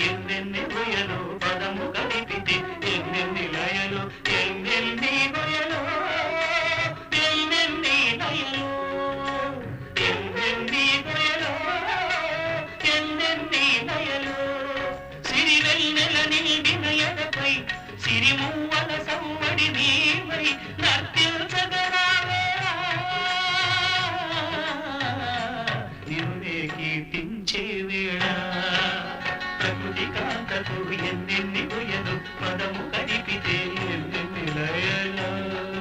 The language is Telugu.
ఎన్నెన్ని ఉయలు పదము కలిపితే ఎన్నెన్ని లయలు ఎన్నెన్ని ఉయలు ఎన్నెన్ని లయలు ఎన్నెన్ని ఉయలు ఎన్నెన్ని లయలు సిరివెన్నెల నిండిన ఎడపై సిరిమువ్వల సవ్వడి నీవై నర్తి